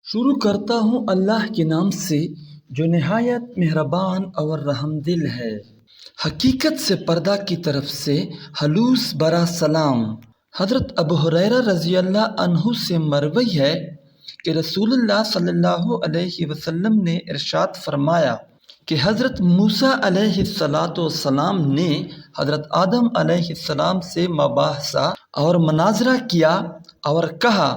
شروع کرتا ہوں اللہ کے نام سے جو نہایت مہربان اور رحم دل ہے۔ حقیقت سے پردہ کی طرف سے خلوص برا سلام۔ حضرت ابو ہریرہ رضی اللہ عنہ سے مروی ہے کہ رسول اللہ صلی اللہ علیہ وسلم نے ارشاد فرمایا کہ حضرت موسیٰ علیہ السلام نے حضرت آدم علیہ السلام سے مباحثہ اور مناظرہ کیا اور کہا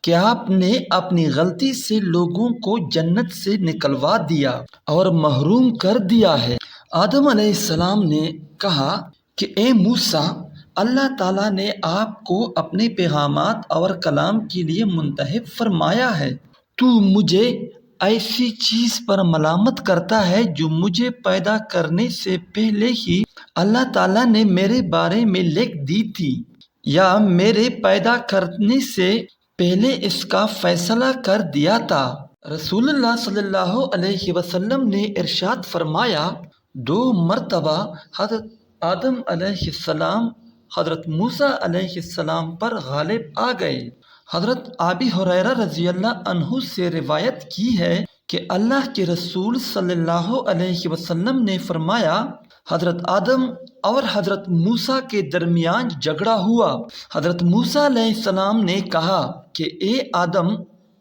کہ آپ نے اپنی غلطی سے لوگوں کو جنت سے نکلوا دیا اور محروم کر دیا ہے۔ آدم علیہ السلام نے کہا کہ اے موسیٰ، اللہ تعالیٰ نے آپ کو اپنے پیغامات اور کلام کے لیے منتخب فرمایا ہے، تو مجھے ایسی چیز پر ملامت کرتا ہے جو مجھے پیدا کرنے سے پہلے ہی اللہ تعالیٰ نے میرے بارے میں لکھ دی تھی، یا میرے پیدا کرنے سے پہلے اس کا فیصلہ کر دیا تھا۔ رسول اللہ صلی اللہ علیہ وسلم نے ارشاد فرمایا، 2 مرتبہ حضرت آدم علیہ السلام حضرت موسیٰ علیہ السلام پر غالب آ گئے۔ حضرت ابی ہریرہ رضی اللہ عنہ سے روایت کی ہے کہ اللہ کے رسول صلی اللہ علیہ وسلم نے فرمایا، حضرت آدم اور حضرت موسیٰ کے درمیان جھگڑا ہوا۔ حضرت موسیٰ علیہ السلام نے کہا کہ اے آدم،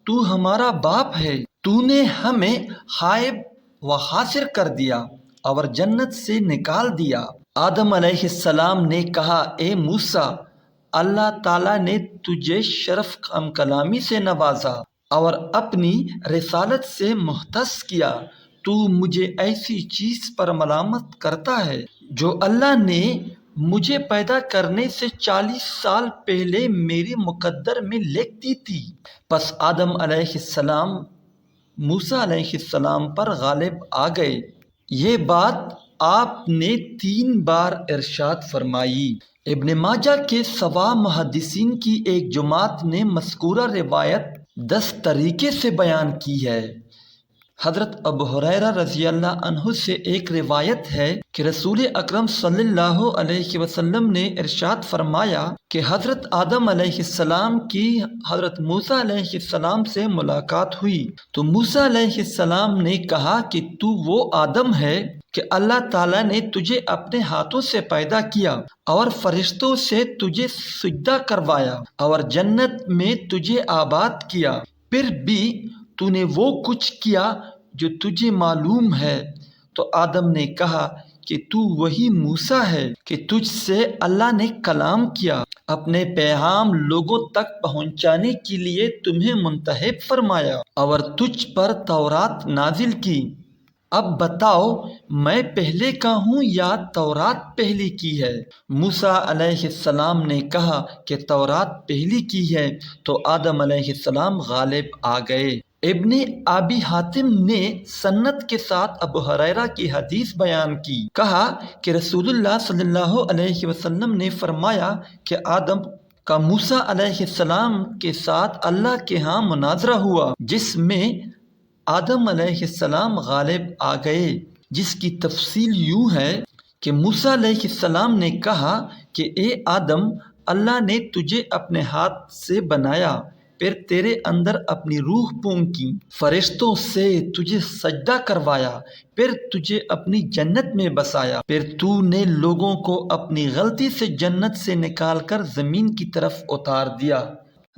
تو ہمارا باپ ہے، تو نے ہمیں خائب و خاسر کر دیا اور جنت سے نکال دیا۔ آدم علیہ السلام نے کہا، اے موسیٰ، اللہ تعالیٰ نے تجھے شرف کلامی سے نوازا اور اپنی رسالت سے مختص کیا، تو مجھے ایسی چیز پر ملامت کرتا ہے جو اللہ نے مجھے پیدا کرنے سے 40 سال پہلے میرے مقدر میں لکھ دی تھی۔ پس آدم علیہ السلام موسیٰ علیہ السلام پر غالب آ گئے۔ یہ بات آپ نے 3 بار ارشاد فرمائی۔ ابن ماجہ کے سوا محدثین کی ایک جماعت نے مذکورہ روایت 10 طریقے سے بیان کی ہے۔ حضرت ابو ہریرہ رضی اللہ عنہ سے ایک روایت ہے کہ رسول اکرم صلی اللہ علیہ وسلم نے ارشاد فرمایا کہ حضرت آدم علیہ السلام کی حضرت موسیٰ علیہ السلام سے ملاقات ہوئی تو موسیٰ علیہ السلام نے کہا کہ تو وہ آدم ہے کہ اللہ تعالیٰ نے تجھے اپنے ہاتھوں سے پیدا کیا اور فرشتوں سے تجھے سجدہ کروایا اور جنت میں تجھے آباد کیا، پھر بھی تو نے وہ کچھ کیا جو تجھے معلوم ہے۔ تو آدم نے کہا کہ تو وہی موسیٰ ہے کہ تجھ سے اللہ نے کلام کیا، اپنے پیغام لوگوں تک پہنچانے کے لیے تمہیں منتخب فرمایا اور تجھ پر تورات نازل کی۔ اب بتاؤ، میں پہلے کا ہوں یا تورات پہلے کی ہے؟ موسیٰ علیہ السلام نے کہا کہ تورات پہلی کی ہے، تو آدم علیہ السلام غالب آ گئے۔ ابن ابی حاتم نے سند کے ساتھ ابو ہریرہ کی حدیث بیان کی، کہا کہ رسول اللہ صلی اللہ علیہ وسلم نے فرمایا کہ آدم کا موسیٰ علیہ السلام کے ساتھ اللہ کے ہاں مناظرہ ہوا، جس میں آدم علیہ السلام غالب آ گئے، جس کی تفصیل یوں ہے کہ موسیٰ علیہ السلام نے کہا کہ اے آدم، اللہ نے تجھے اپنے ہاتھ سے بنایا، پھر تیرے اندر اپنی روح پھونکی، فرشتوں سے تجھے سجدہ کروایا، پھر تجھے اپنی جنت میں بسایا، پھر تو نے لوگوں کو اپنی غلطی سے جنت سے نکال کر زمین کی طرف اتار دیا۔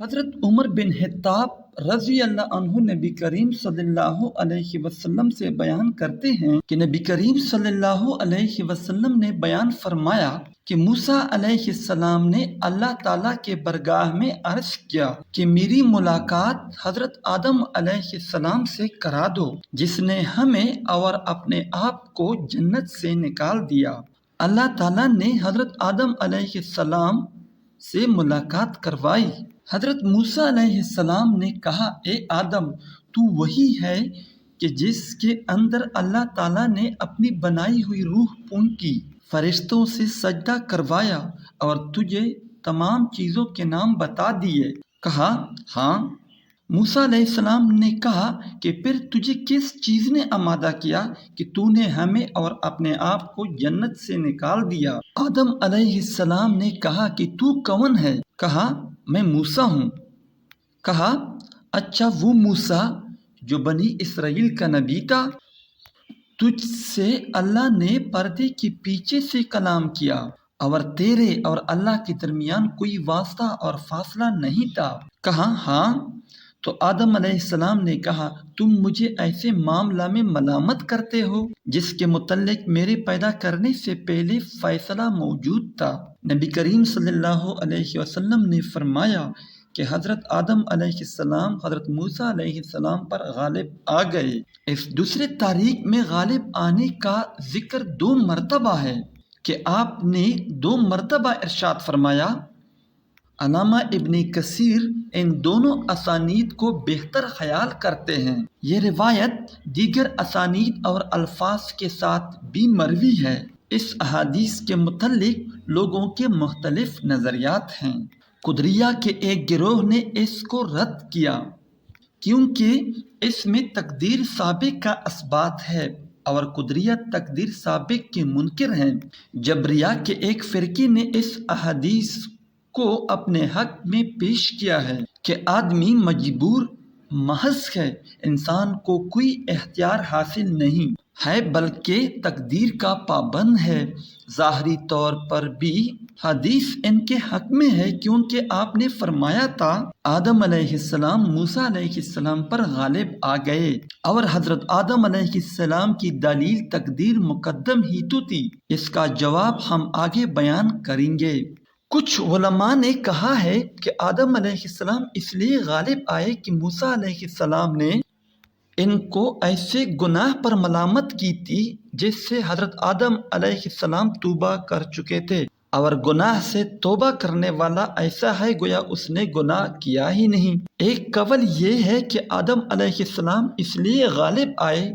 حضرت عمر بن خطاب رضی اللہ عنہ نبی کریم صلی اللہ علیہ وسلم سے بیان کرتے ہیں کہ نبی کریم صلی اللہ علیہ وسلم نے بیان فرمایا کہ موسیٰ علیہ السلام نے اللہ تعالیٰ کے برگاہ میں عرض کیا کہ میری ملاقات حضرت آدم علیہ السلام سے کرا دو، جس نے ہمیں اور اپنے آپ کو جنت سے نکال دیا۔ اللہ تعالیٰ نے حضرت آدم علیہ السلام سے ملاقات کروائی۔ حضرت موسیٰ علیہ السلام نے کہا، اے آدم، تو وہی ہے کہ جس کے اندر اللہ تعالیٰ نے اپنی بنائی ہوئی روح پھونکی، فرشتوں سے سجدہ کروایا اور تجھے تمام چیزوں کے نام بتا دیے؟ کہا، ہاں۔ موسیٰ علیہ السلام نے کہا کہ پھر تجھے کس چیز نے آمادہ کیا کہ تو نے ہمیں اور اپنے آپ کو جنت سے نکال دیا؟ آدم علیہ السلام نے کہا کہ تو کون ہے؟ کہا، میں موسیٰ ہوں۔ کہا، اچھا وہ موسیٰ جو بنی اسرائیل کا نبی تھا، تجھ سے اللہ نے پردے کے پیچھے سے کلام کیا اور تیرے اور اللہ کے درمیان کوئی واسطہ اور فاصلہ نہیں تھا؟ کہا ہاں۔ تو آدم علیہ السلام نے کہا تم مجھے ایسے معاملہ میں ملامت کرتے ہو جس کے متعلق میرے پیدا کرنے سے پہلے فیصلہ موجود تھا۔ نبی کریم صلی اللہ علیہ وسلم نے فرمایا کہ حضرت آدم علیہ السلام حضرت موسیٰ علیہ السلام پر غالب آ گئے۔ اس دوسرے تاریخ میں غالب آنے کا ذکر 2 مرتبہ ہے کہ آپ نے 2 مرتبہ ارشاد فرمایا۔ علامہ ابن کثیر ان دونوں اسانید کو بہتر خیال کرتے ہیں۔ یہ روایت دیگر اسانید اور الفاظ کے ساتھ بھی مروی ہے۔ اس احادیث کے متعلق لوگوں کے مختلف نظریات ہیں۔ قدریہ کے ایک گروہ نے اس کو رد کیا کیونکہ اس میں تقدیر سابق کا اثبات ہے اور قدریہ تقدیر سابق کے منکر ہیں۔ جبریہ کے ایک فرقے نے اس احادیث کو اپنے حق میں پیش کیا ہے کہ آدمی مجبور محض ہے، انسان کو کوئی اختیار حاصل نہیں ہے بلکہ تقدیر کا پابند ہے۔ ظاہری طور پر بھی حدیث ان کے حق میں ہے کیونکہ آپ نے فرمایا تھا آدم علیہ السلام موسیٰ علیہ السلام پر غالب آ گئے اور حضرت آدم علیہ السلام کی دلیل تقدیر مقدم ہی تو تھی۔ اس کا جواب ہم آگے بیان کریں گے۔ کچھ علماء نے کہا ہے کہ آدم علیہ السلام اس لیے غالب آئے کہ موسیٰ علیہ السلام نے ان کو ایسے گناہ پر ملامت کی تھی جس سے حضرت آدم علیہ السلام توبہ کر چکے تھے، اور گناہ سے توبہ کرنے والا ایسا ہے گویا اس نے گناہ کیا ہی نہیں۔ ایک قول یہ ہے کہ آدم علیہ السلام اس لیے غالب آئے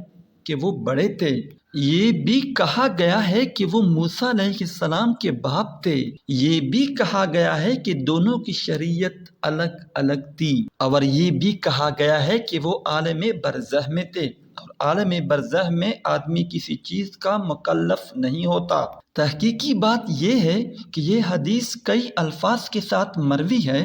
کہ وہ بڑے تھے۔ یہ بھی کہا گیا ہے کہ وہ موسیٰ علیہ السلام کے باپ تھے۔ یہ بھی کہا گیا ہے کہ دونوں کی شریعت الگ الگ تھی، اور یہ بھی کہا گیا ہے کہ وہ عالم برزخ میں تھے، اور عالم برزخ میں آدمی کسی چیز کا مکلف نہیں ہوتا۔ تحقیقی بات یہ ہے کہ یہ حدیث کئی الفاظ کے ساتھ مروی ہے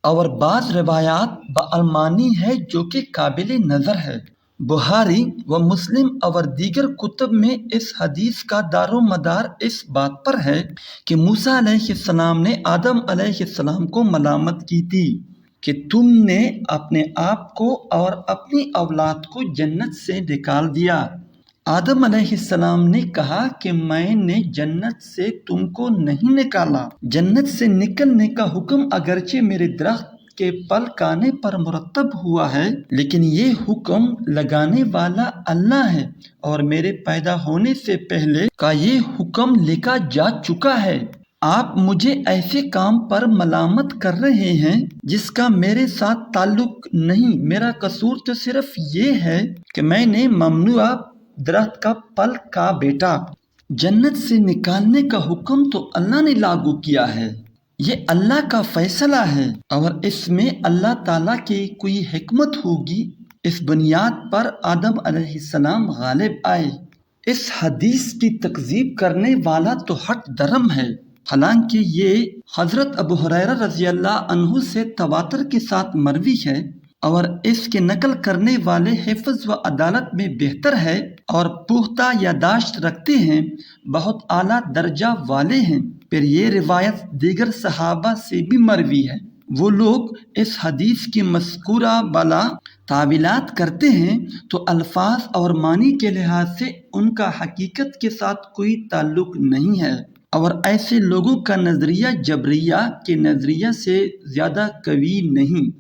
اور بعض روایات بالمانی ہے جو کہ قابل نظر ہے۔ بخاری و مسلم اور دیگر کتب میں اس حدیث کا دار و مدار اس بات پر ہے کہ موسیٰ علیہ السلام نے آدم علیہ السلام کو ملامت کی تھی کہ تم نے اپنے آپ کو اور اپنی اولاد کو جنت سے نکال دیا۔ آدم علیہ السلام نے کہا کہ میں نے جنت سے تم کو نہیں نکالا۔ جنت سے نکلنے کا حکم اگرچہ میرے درخت کے پھل کھانے پر مرتب ہوا ہے، لیکن یہ حکم لگانے والا اللہ ہے اور میرے پیدا ہونے سے پہلے کا یہ حکم لکھا جا چکا ہے۔ آپ مجھے ایسے کام پر ملامت کر رہے ہیں جس کا میرے ساتھ تعلق نہیں۔ میرا قصور تو صرف یہ ہے کہ میں نے ممنوع درخت کا پھل کھا بیٹا۔ جنت سے نکالنے کا حکم تو اللہ نے لاگو کیا ہے، یہ اللہ کا فیصلہ ہے اور اس میں اللہ تعالیٰ کی کوئی حکمت ہوگی۔ اس بنیاد پر آدم علیہ السلام غالب آئے۔ اس حدیث کی تکذیب کرنے والا تو ہٹ درم ہے، حالانکہ یہ حضرت ابو ہریرہ رضی اللہ عنہ سے تواتر کے ساتھ مروی ہے اور اس کے نقل کرنے والے حفظ و عدالت میں بہتر ہے اور پختہ یادداشت رکھتے ہیں، بہت اعلیٰ درجہ والے ہیں۔ پھر یہ روایت دیگر صحابہ سے بھی مروی ہے۔ وہ لوگ اس حدیث کی مذکورہ بالا تعویلات کرتے ہیں تو الفاظ اور معنی کے لحاظ سے ان کا حقیقت کے ساتھ کوئی تعلق نہیں ہے، اور ایسے لوگوں کا نظریہ جبریہ کے نظریہ سے زیادہ قوی نہیں۔